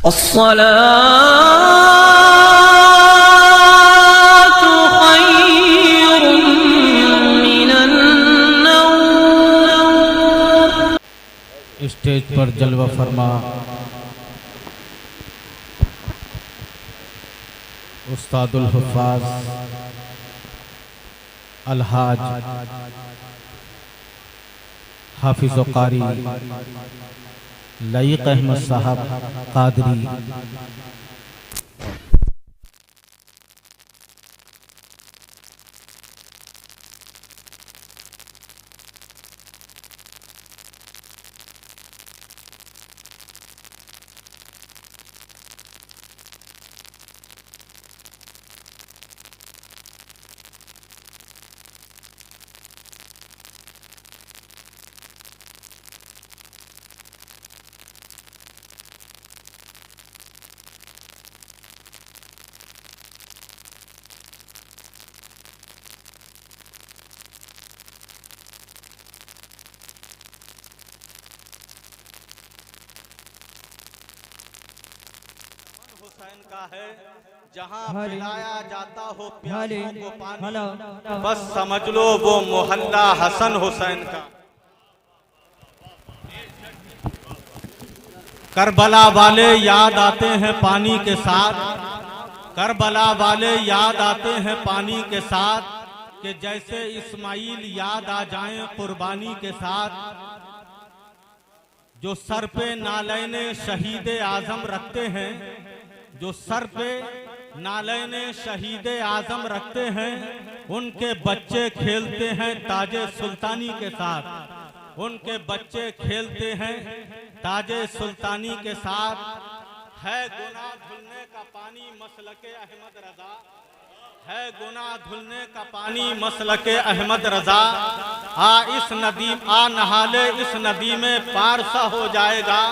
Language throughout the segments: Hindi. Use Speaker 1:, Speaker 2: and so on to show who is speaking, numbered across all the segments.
Speaker 1: अस्सलातु खैरुम मिनन नौम।
Speaker 2: स्टेज पर जलवा फरमा उस्तादुल हुफ़ाज़ अलहाज हाफिज़ व कारी लईक़ अहमद साहब कादरी।
Speaker 3: हुसैन का है जहां पिलाया जाता हो प्यासों को पानी, बस समझ लो वो मोहल्ला हसन हुसैन का। करबला वाले याद आते हैं पानी के साथ, करबला वाले याद आते हैं पानी के साथ, कि जैसे इस्माइल याद आ जाएं कुर्बानी के साथ। जो सर पे नालैने शहीद आजम रखते हैं, जो सर पे नालैने शहीद आजम रखते हैं, उनके बच्चे खेलते हैं ताजे सुल्तानी के साथ, उनके बच्चे खेलते हैं ताजे सुल्तानी के साथ। है गुनाह धुलने का पानी मसलके अहमद रजा, है गुनाह धुलने का पानी मसलके अहमद रजा। इस नदी आ नहाले इस नदी में पार सा हो जाएगा,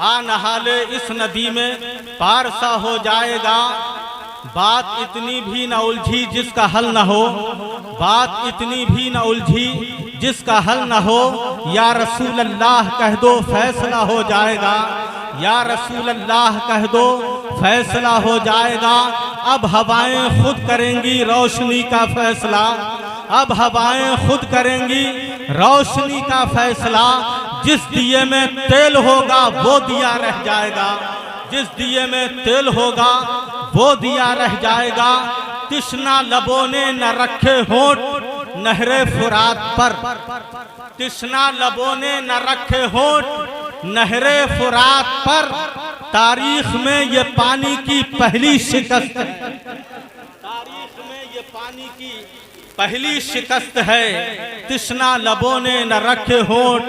Speaker 3: आ नहाले इस नदी में पार सा हो जाएगा। बात इतनी भी न उलझी जिसका हल न हो, बात इतनी भी न उलझी जिसका हल न हो। या रसूल अल्लाह कह दो फैसला हो जाएगा, या रसूल अल्लाह कह दो फैसला हो जाएगा। अब हवाएं खुद करेंगी रोशनी का फैसला, अब हवाएं खुद करेंगी रोशनी का फैसला। जिस दिए में तेल होगा वो दिया रह जाएगा, जिस दिए में तेल होगा वो दिया रह जाएगा। तिश्ना लबों ने न रखे होंठ नहरे फुरात पर, तिश्ना लबों ने न रखे होंठ नहरे फुरात पर। तारीख में ये पानी की पहली शिकस्त है, तारीख में ये पानी की पहली शिकस्त है। तिश्ना लबों ने न रखे होंठ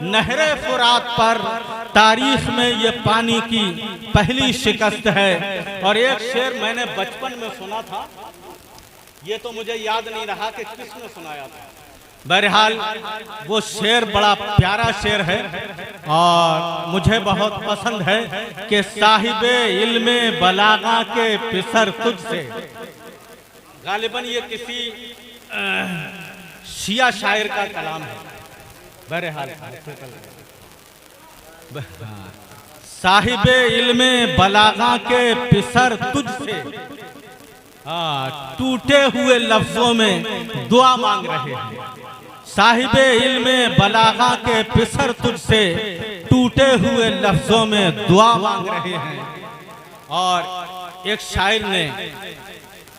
Speaker 3: नहरे फुरात पर, तारीख में ये पानी की पहली शिकस्त है। और एक शेर मैंने बचपन में सुना था, ये तो मुझे याद नहीं रहा कि किसने सुनाया था। बहरहाल वो शेर बड़ा प्यारा शेर है और मुझे बहुत पसंद है कि साहिबे इल्मे बलागा के पिसर तुझसे। गालिबन ये किसी शिया शायर का कलाम है। बहरहाल साहिबे इल्मे बलागा के पिसर तुझसे, टूटे हुए लफ्जों में दुआ मांग रहे हैं। साहिबे इल्मे बलागा के पिसर तुझसे, टूटे हुए लफ्जों में दुआ मांग रहे हैं। और एक शायर ने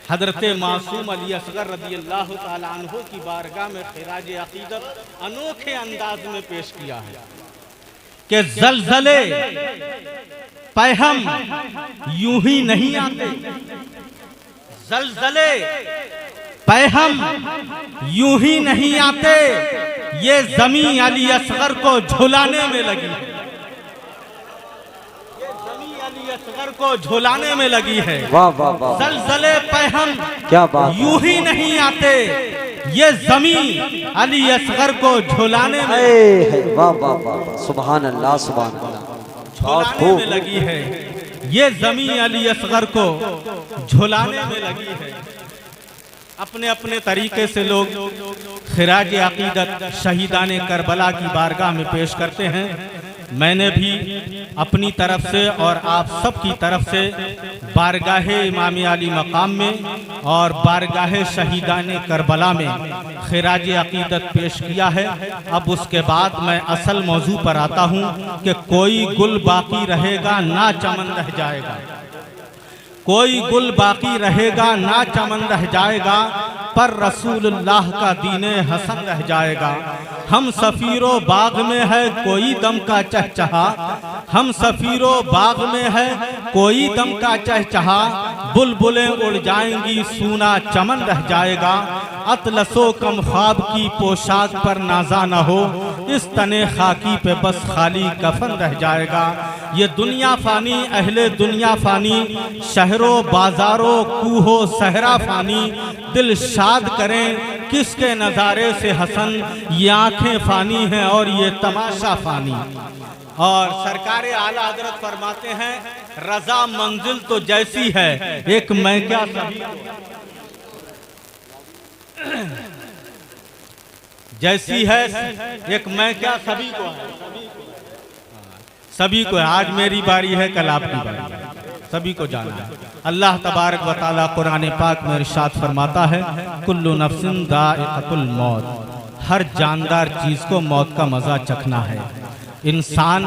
Speaker 3: हजरत मासूम अली असगर रज़ी अल्लाह ताला अन्हु की बारगाह में खिराज अकीदत अनोखे अंदाज में पेश किया है कि ज़लज़ले पैहम यूं ही नहीं आते, ज़लज़ले पैहम यूं ही नहीं आते, ये ज़मीं अली असगर को झुलाने में लगी है, ये ज़मीं अली असगर को झुलाने में लगी है।
Speaker 4: वाह वाह वाह,
Speaker 3: ज़लज़ले पैहम
Speaker 4: क्या बात,
Speaker 3: यूं ही नहीं आते, ये ज़मीं अली असगर को झुलाने में,
Speaker 4: वाह वाह वाह, सुभान अल्लाह सुभान अल्लाह,
Speaker 3: झुलाने में लगी है। ये ज़मीं अली असगर को झुलाने में लगी है। अपने अपने तरीके से लोग खिराज अकीदत शहीदान करबला की बारगाह में पेश करते हैं। मैंने भी अपनी तरफ से और आप सब की तरफ से बारगाहे इमाम अली मकाम में और बारगाहे शहीदान करबला में खिराज अकीदत पेश किया है। अब उसके बाद मैं असल मौजू पर आता हूँ कि कोई गुल बाकी रहेगा ना चमन रह जाएगा, कोई गुल बाकी रहेगा ना चमन रह जाएगा, पर रसूलुल्लाह का दीने हसन रह जाएगा। हम सफीरो बाग में है कोई दम का चहचहा, हम सफीरो बाग में है कोई दम का चहचहा, बुलबुलें उड़ जाएंगी सूना चमन रह जाएगा। अतलसो कम ख्वाब की पोशाक पर नाजा न हो, इस तने खाकी पे बस खाली कफन रह जाएगा। ये दुनिया फानी अहले दुनिया फानी, शहरों बाजारों कूहो सहरा फानी, दिल शाद करें किसके नज़ारे से हसन, ये आंखें फानी हैं और ये तमाशा फानी। और सरकारे आला हजरत फरमाते हैं रजा मंजिल तो जैसी है एक मैं क्या सभी जैसी है एक मैं क्या सभी को है, सभी को है। आज मेरी बारी है कल आपकी बारी है, सभी को जाना है। अल्लाह तबारक व तआला कुरान पाक में इरशाद फरमाता है कुल्लु नफ्सिन दाइक़तुल मौत, हर जानदार चीज को मौत का मजा चखना है। इंसान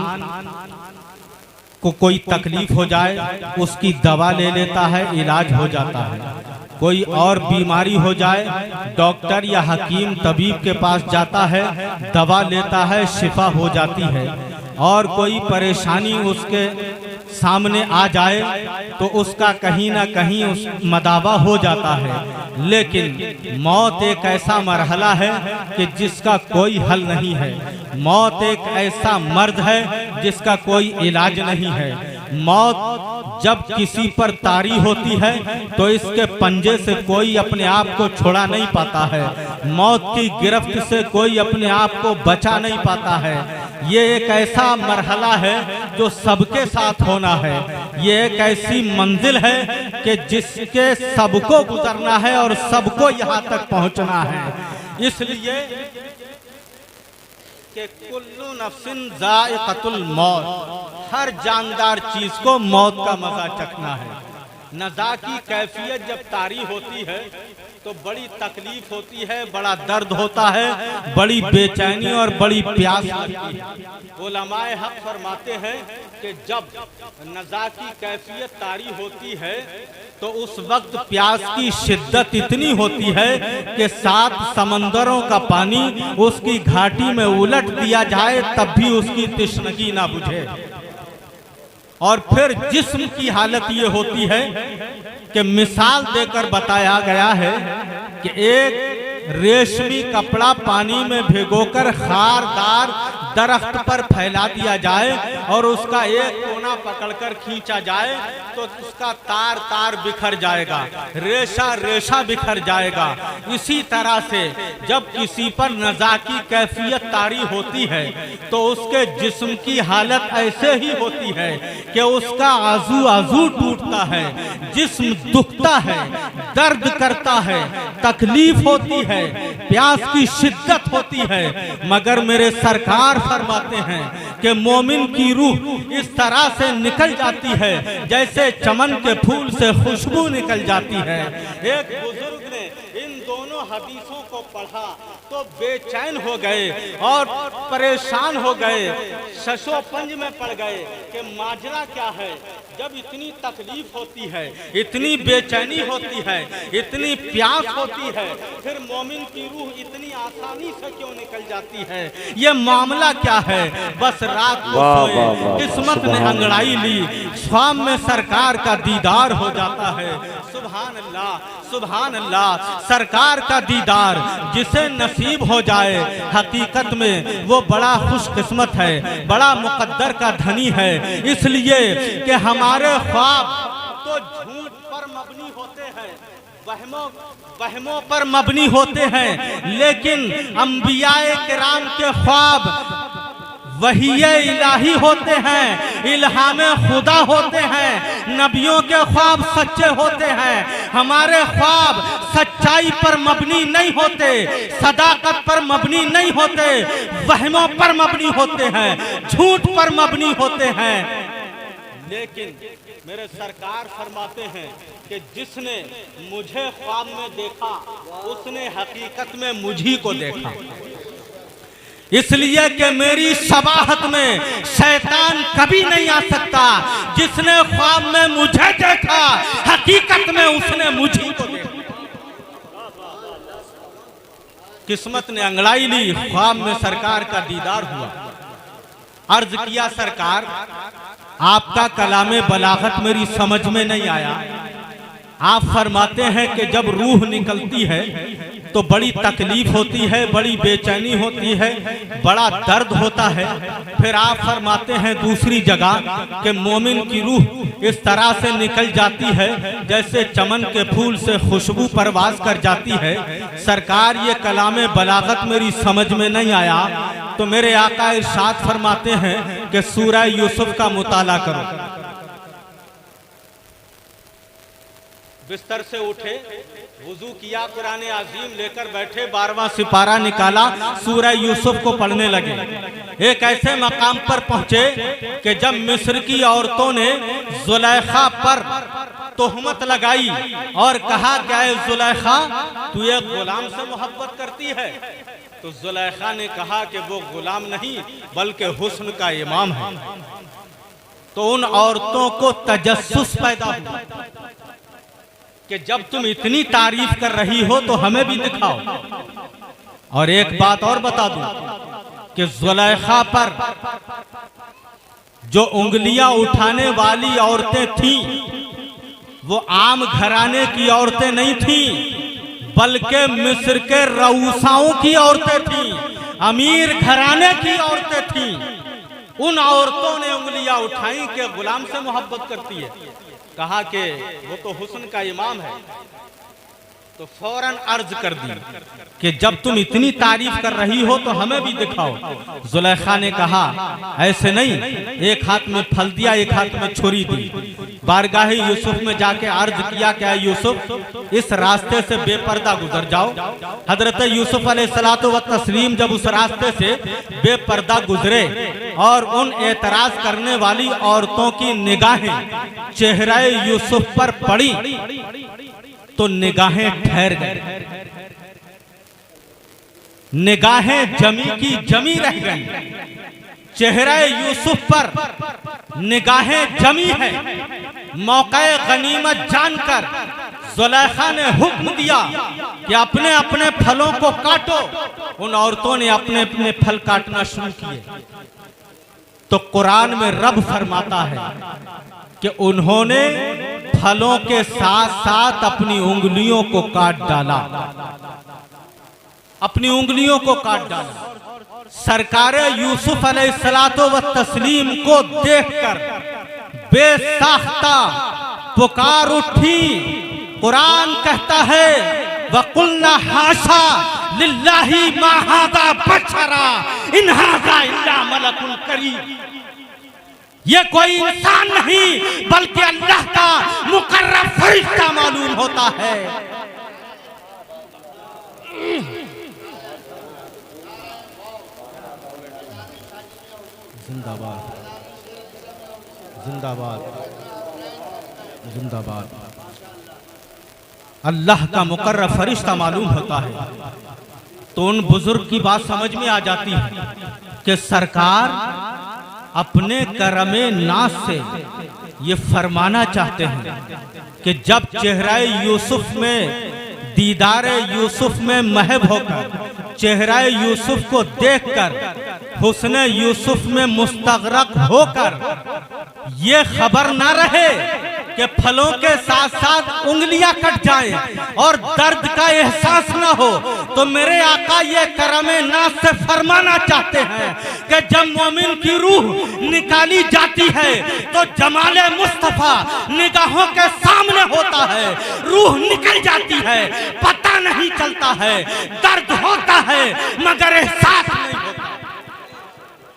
Speaker 3: को कोई तकलीफ हो जाए उसकी दवा ले लेता है, इलाज हो जाता है। कोई और बीमारी हो जाए डॉक्टर या हकीम तबीब के पास जाता है, दवा लेता है, शिफा हो जाती है। और कोई परेशानी उसके सामने आ जाए तो उसका कहीं ना कहीं उस मदावा हो जाता है। लेकिन मौत एक ऐसा मरहला है कि जिसका कोई हल नहीं है। मौत एक ऐसा मर्द है जिसका कोई इलाज नहीं है। मौत जब किसी पर तारी होती है तो इसके पंजे से कोई अपने आप को छुड़ा नहीं पाता है। मौत की गिरफ्त से कोई अपने आप को बचा नहीं पाता है। ये एक ऐसा मरहला है जो सबके साथ होना है। ये एक ऐसी मंजिल है कि जिसके सबको गुजरना है और सबको यहाँ तक पहुँचना है। इसलिए कि कुल्लु नफ्सिन ज़ाइक़तुल मौत, हर जानदार चीज को मौत का मजा चखना है। नज़ा की कैफियत जब तारी होती है तो बड़ी तकलीफ होती है, बड़ा दर्द होता है, बड़ी बेचैनी और बड़ी प्यास लगती है। उलमाए हक फरमाते हैं कि जब नज़ा की कैफियत तारी होती है तो उस वक्त प्यास की शिद्दत इतनी होती है कि 7 समंदरों का पानी उसकी घाटी में उलट दिया जाए तब भी उसकी तिश्नगी ना बुझे। और फिर जिस्म की हालत ये होती है कि मिसाल देकर बताया गया है कि एक रेशमी कपड़ा पानी में भिगोकर खारदार दरख्त पर फैला दिया जाए और उसका एक कोना पकड़कर खींचा जाए तो उसका तार तार बिखर जाएगा, रेशा रेशा बिखर जाएगा। इसी तरह से जब किसी पर नज़ा की कैफियत तारी होती है तो उसके जिस्म की हालत ऐसे ही होती है कि उसका आजू आजू टूटता है, जिस्म दुखता है, दर्द करता है, तकलीफ होती है, प्यास की शिद्दत होती है। मगर मेरे सरकार फरमाते हैं कि मोमिन की रूह इस तरह से निकल जाती है जैसे चमन के फूल से खुशबू निकल जाती है। एक बुजुर्ग ने इन दोनों हदीसों को पढ़ा तो बेचैन हो गए और परेशान हो गए, शशोपंज में पड़ गए कि माजरा क्या है। जब इतनी तकलीफ होती है, इतनी बेचैनी होती है, इतनी प्यास होती है, फिर मोमिन की रूह इतनी आसानी से क्यों निकल जाती है? ये मामला क्या है? बस रात को सोए, किस्मत ने अंगड़ाई ली, शाम में सरकार का दीदार हो जाता है। सुभान अल्लाह, सुभान अल्लाह। सरकार का दीदार जिसे नसीब हो जाए हकीकत में वो बड़ा खुशकिस्मत है, बड़ा मुकद्दर का धनी है। इसलिए कि हमारे ख्वाब तो झूठ पर मबनी होते हैं, वहमों पर मबनी होते हैं, लेकिन अंबियाए किराम के ख्वाब वही इलाही होते हैं, इल्हामे खुदा होते हैं। नबियों के ख्वाब सच्चे होते हैं, हमारे ख्वाब सच्चाई पर मबनी नहीं होते, सदाकत पर मबनी नहीं होते, वहमों पर मबनी होते हैं, झूठ पर मबनी होते हैं। लेकिन मेरे सरकार फरमाते हैं कि जिसने मुझे ख्वाब में देखा उसने हकीकत में मुझी को देखा, इसलिए कि मेरी शबाहत में शैतान कभी नहीं आ सकता। जिसने ख्वाब में मुझे देखा हकीकत में उसने मुझी को देखा। किस्मत ने अंगड़ाई ली, ख्वाब में सरकार का दीदार हुआ। अर्ज किया सरकार आपका कलामे बलागत मेरी समझ में नहीं आया। आप फरमाते हैं कि जब रूह निकलती है तो बड़ी तकलीफ होती है, बड़ी बेचैनी होती है, बड़ा दर्द होता है। फिर आप फरमाते हैं दूसरी जगह कि मोमिन की रूह इस तरह से निकल जाती है जैसे चमन के फूल से खुशबू परवास कर जाती है। सरकार ये कलामे बलागत मेरी समझ में नहीं आया तो मेरे आका इरशाद फरमाते हैं कि सूरह यूसुफ का मुताला करो। बिस्तर से उठे, वुजू किया, कुरान अजीम लेकर बैठे, 12वां सिपारा निकाला, सूरह यूसुफ को पढ़ने लगे। एक ऐसे मकाम पर पहुंचे कि जब मिस्र की औरतों ने जुलेखा पर तोहमत लगाई और कहा क्या है जुलेखा तू एक गुलाम से मोहब्बत करती है, तो जुलेखा ने कहा कि वो गुलाम नहीं बल्कि हुस्न का इमाम है। तो उन औरतों को तजस्सुस पैदा हुआ कि जब तुम इतनी तारीफ कर रही हो तो हमें भी दिखाओ। और एक बात और बता दूं कि जुलेखा पर जो उंगलियां उठाने वाली औरतें थीं वो आम घराने की औरतें नहीं थीं बल्कि मिस्र के रऊसाओं की औरतें थीं, अमीर घराने की औरतें थीं। उन औरतों ने उंगलियां उठाई कि गुलाम से मोहब्बत करती है। कहा कि वो तो हुस्न का इमाम है। तो फौरन अर्ज कर दी कि जब तुम इतनी तारीफ कर रही हो तो हमें भी दिखाओ। जुलेखा ने कहा ऐसे नहीं, एक हाथ में फल दिया, एक हाथ में छुरी दी। बारगाह यूसुफ में जाके अर्ज किया क्या यूसुफ इस रास्ते से बेपर्दा गुजर जाओ। हजरत यूसुफ अलैहिस्सलातु व तस्लीम जब उस रास्ते से बेपर्दा गुजरे और उन एतराज करने वाली औरतों की निगाहें चेहरे यूसुफ पर पड़ी तो निगाहें ठहर गई, निगाहें जमी की जमी रह गई। चेहरा यूसुफ पर निगाहें जमी है। मौका गनीमत जानकर जुलेखा ने हुक्म दिया कि अपने अपने फलों को काटो। उन औरतों ने अपने अपने फल काटना शुरू किए। तो कुरान में रब फरमाता है कि उन्होंने फलों के साथ साथ अपनी उंगलियों को काट डाला, अपनी उंगलियों को काट डाला। सरकार यूसुफ अलैहिस्सलातु व तस्लीम को देखकर बेसाख्ता पुकार उठी। कुरान कहता है वकुल्ना हाशा लिल्लाहि मा हाज़ा बशरा इन हाज़ा इल्ला मलकुन करीम। ये कोई इंसान नहीं बल्कि अल्लाह का मुकर्रम फरिश्ता मालूम होता है।
Speaker 2: जिंदाबाद, जिंदाबाद, जिंदाबाद।
Speaker 3: अल्लाह का मुकर्रम फरिश्ता मालूम होता है। तो उन बुजुर्ग की बात समझ में आ जाती है कि सरकार अपने करमे नाज से ये फरमाना चाहते हैं कि जब चेहरा यूसुफ में दीदार यूसुफ में महब होकर चेहरा यूसुफ को देखकर हुस्न यूसुफ में मुस्तगरक होकर ये खबर ना रहे कि फलों के साथ साथ उंगलियां कट जाएं और दर्द का एहसास ना हो, तो मेरे आका ये करमे नाज से फरमाना चाहते हैं कि जब मोमिन की रूह निकाली जाती है तो जमाले मुस्तफा निगाहों के सामने होता है। रूह निकल जाती है, पता नहीं चलता है, दर्द होता है मगर एहसास नहीं होता,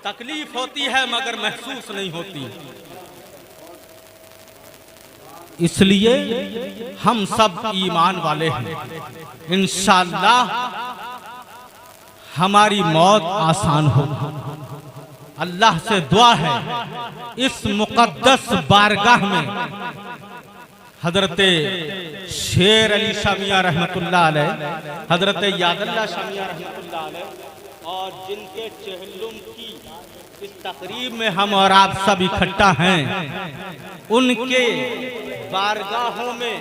Speaker 3: तकलीफ होती है मगर महसूस नहीं होती। इसलिए हम सब ईमान वाले हैं। इंशाअल्लाह हमारी मौत आसान होगी। अल्लाह से दुआ है इस मुकद्दस बारगाह में हजरत शेर अली शाह मियां रहमतुल्लाह अलैह, हजरत यादल्ला शाह मियां रहमतुल्लाह अलैह और जिनके चहल्लुम की इस तकरीब में हम और आप सब इकट्ठा हैं, उनके बारगाहों में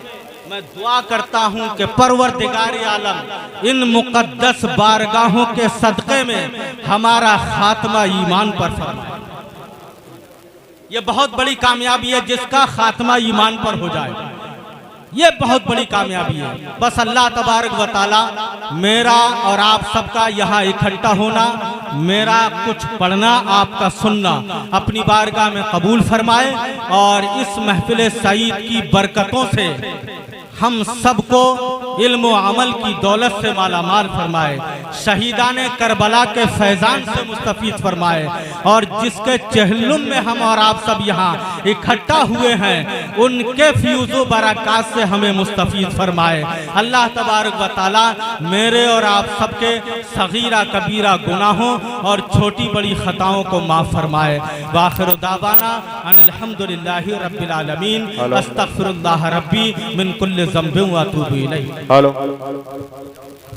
Speaker 3: मैं दुआ करता हूं कि परवरदिगार आलम इन मुकद्दस बारगाहों के सदक़े में हमारा खात्मा ईमान पर फरमाए। ये बहुत बड़ी कामयाबी है जिसका खात्मा ईमान पर हो जाए, ये बहुत बड़ी कामयाबी है। बस अल्लाह तबारक व तआला मेरा और आप सबका यहाँ इकट्ठा होना, मेरा कुछ पढ़ना, आपका सुनना अपनी बारगाह में कबूल फरमाए और इस महफिल सईद की बरकतों से हम सबको इल्म व अमल की दौलत से मालामाल फरमाए, शहीदाने करबला के फैजान से मुस्तफीद फरमाए और जिसके चहल्लुम में हम और आप सब यहाँ इकट्ठा हुए हैं उनके फ्यूज़ो बरक़ात से हमें मुस्तफीद फरमाए। अल्लाह तबारक व तआला मेरे और आप सबके सगीरा कबीरा गुनाहों और छोटी बड़ी खताओं को माफ़ फरमाए। वाखिर दावाना अनिल हम्दुलिल्लाहि रब्बिल आलमीन, अस्तगफिरुल्लाह रब्बी मिन कुल्लि ज़ंबिन व अतूबु इलैह।